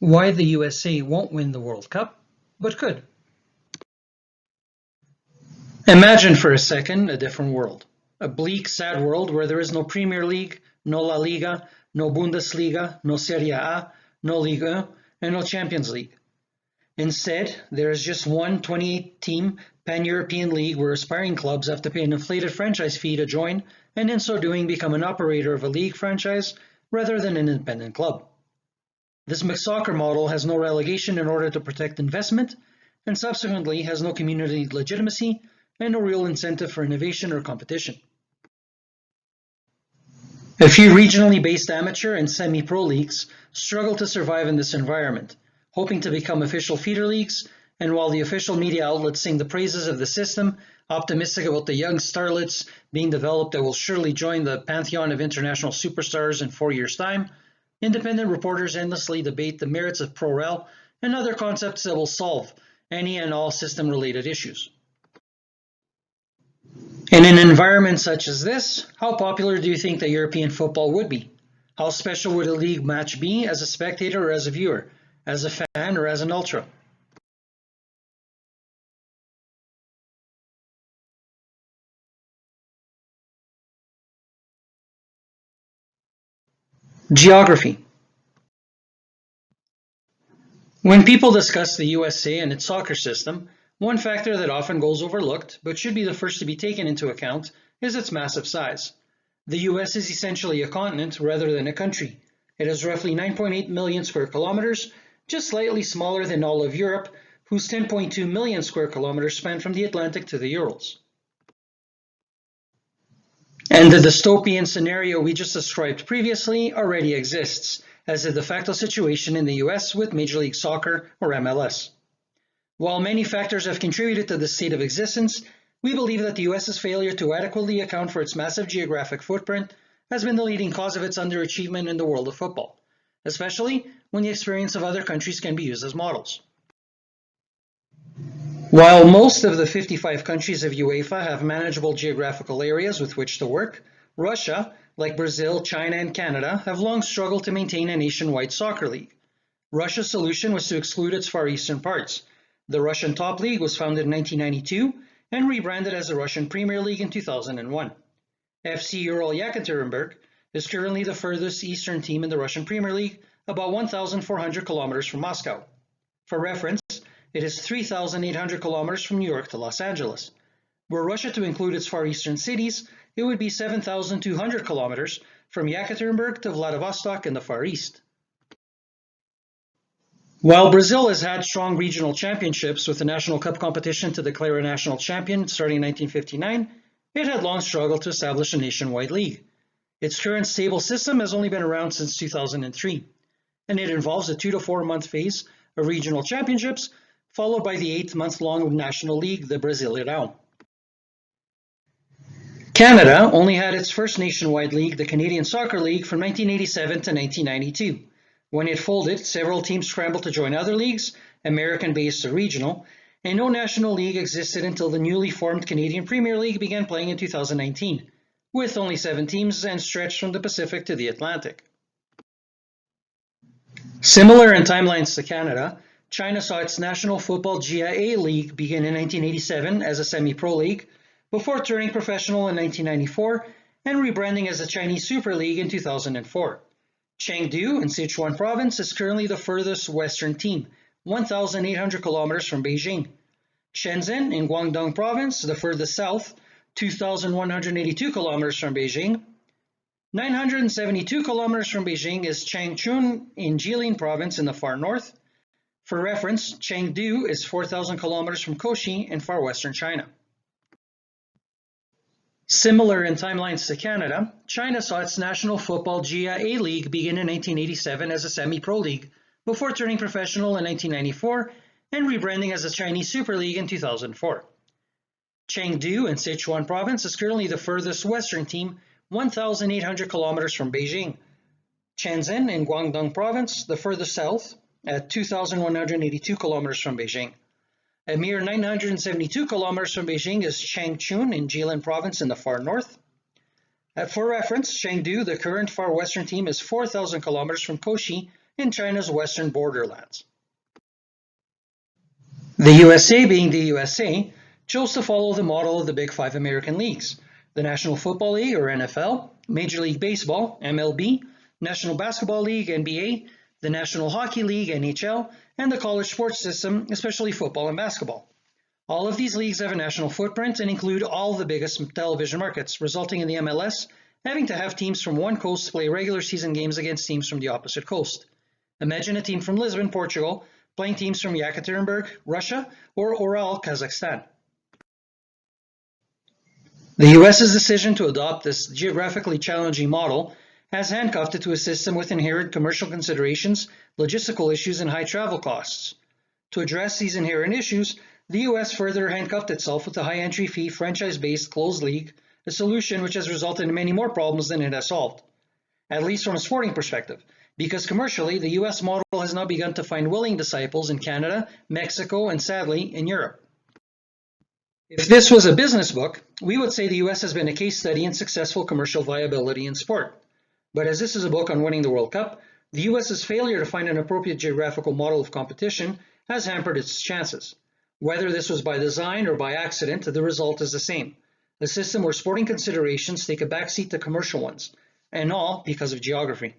Why the USA won't win the World Cup, but could. Imagine for a second a different world. A bleak, sad world where there is no Premier League, no La Liga, no Bundesliga, no Serie A, no Ligue 1, and no Champions League. Instead, there is just one 28-team pan-European league where aspiring clubs have to pay an inflated franchise fee to join, and in so doing become an operator of a league franchise rather than an independent club. This mixed soccer model has no relegation in order to protect investment, and subsequently has no community legitimacy and no real incentive for innovation or competition. A few regionally based amateur and semi-pro leagues struggle to survive in this environment, hoping to become official feeder leagues, and while the official media outlets sing the praises of the system, optimistic about the young starlets being developed that will surely join the pantheon of international superstars in 4 years' time, independent reporters endlessly debate the merits of pro-rel and other concepts that will solve any and all system-related issues. In an environment such as this, how popular do you think that European football would be? How special would a league match be as a spectator or as a viewer, as a fan or as an ultra? Geography. When people discuss the USA and its soccer system, one factor that often goes overlooked, but should be the first to be taken into account, is its massive size. The US is essentially a continent rather than a country. It has roughly 9.8 million square kilometers, just slightly smaller than all of Europe, whose 10.2 million square kilometers span from the Atlantic to the Urals. And the dystopian scenario we just described previously already exists, as a de facto situation in the US with Major League Soccer, or MLS. While many factors have contributed to this state of existence, we believe that the US's failure to adequately account for its massive geographic footprint has been the leading cause of its underachievement in the world of football, especially when the experience of other countries can be used as models. While most of the 55 countries of UEFA have manageable geographical areas with which to work, Russia, like Brazil, China, and Canada, have long struggled to maintain a nationwide soccer league. Russia's solution was to exclude its far eastern parts. The Russian Top League was founded in 1992 and rebranded as the Russian Premier League in 2001. FC Ural Yekaterinburg is currently the furthest eastern team in the Russian Premier League, about 1,400 kilometers from Moscow. For reference, it is 3,800 kilometers from New York to Los Angeles. Were Russia to include its far eastern cities, it would be 7,200 kilometers from Yekaterinburg to Vladivostok in the Far East. While Brazil has had strong regional championships with the National Cup competition to declare a national champion starting in 1959, it had long struggled to establish a nationwide league. Its current stable system has only been around since 2003, and it involves a 2 to 4 month phase of regional championships, followed by the 8-month-long national league, the Brasileirão. Canada only had its first nationwide league, the Canadian Soccer League, from 1987 to 1992. When it folded, several teams scrambled to join other leagues, American-based or regional, and no national league existed until the newly formed Canadian Premier League began playing in 2019, with only 7 teams and stretched from the Pacific to the Atlantic. Similar in timelines to Canada, China saw its National Football GIA League begin in 1987 as a semi-pro league, before turning professional in 1994 and rebranding as the Chinese Super League in 2004. Chengdu in Sichuan province is currently the furthest western team, 1,800 kilometers from Beijing. Shenzhen in Guangdong province, the furthest south, 2,182 kilometers from Beijing. 972 kilometers from Beijing is Changchun in Jilin province in the far north. For reference, Chengdu is 4,000 kilometers from Kochi in far western China. Similar in timelines to Canada, China saw its National Football GIA League begin in 1987 as a semi-pro league, before turning professional in 1994 and rebranding as the Chinese Super League in 2004. Chengdu in Sichuan province is currently the furthest western team, 1,800 kilometers from Beijing. Shenzhen in Guangdong province, the furthest south, at 2,182 kilometers from Beijing. A mere 972 kilometers from Beijing is Changchun in Jilin province in the far north. For reference, Chengdu, the current far western team, is 4,000 kilometers from Kochi in China's western borderlands. The USA, being the USA, chose to follow the model of the Big Five American leagues: the National Football League, or NFL, Major League Baseball, MLB, National Basketball League, NBA, the National Hockey League, NHL, and the college sports system, especially football and basketball. All of these leagues have a national footprint and include all the biggest television markets, resulting in the MLS having to have teams from one coast play regular season games against teams from the opposite coast. Imagine a team from Lisbon, Portugal, playing teams from Yekaterinburg, Russia, or Ural, Kazakhstan. The US's decision to adopt this geographically challenging model has handcuffed it to a system with inherent commercial considerations, logistical issues, and high travel costs. To address these inherent issues, the US further handcuffed itself with a high entry fee, franchise-based closed league, a solution which has resulted in many more problems than it has solved, at least from a sporting perspective, because commercially, the US model has now begun to find willing disciples in Canada, Mexico, and sadly, in Europe. If this was a business book, we would say the US has been a case study in successful commercial viability in sport. But as this is a book on winning the World Cup, the US's failure to find an appropriate geographical model of competition has hampered its chances. Whether this was by design or by accident, the result is the same: a system where sporting considerations take a backseat to commercial ones, and all because of geography.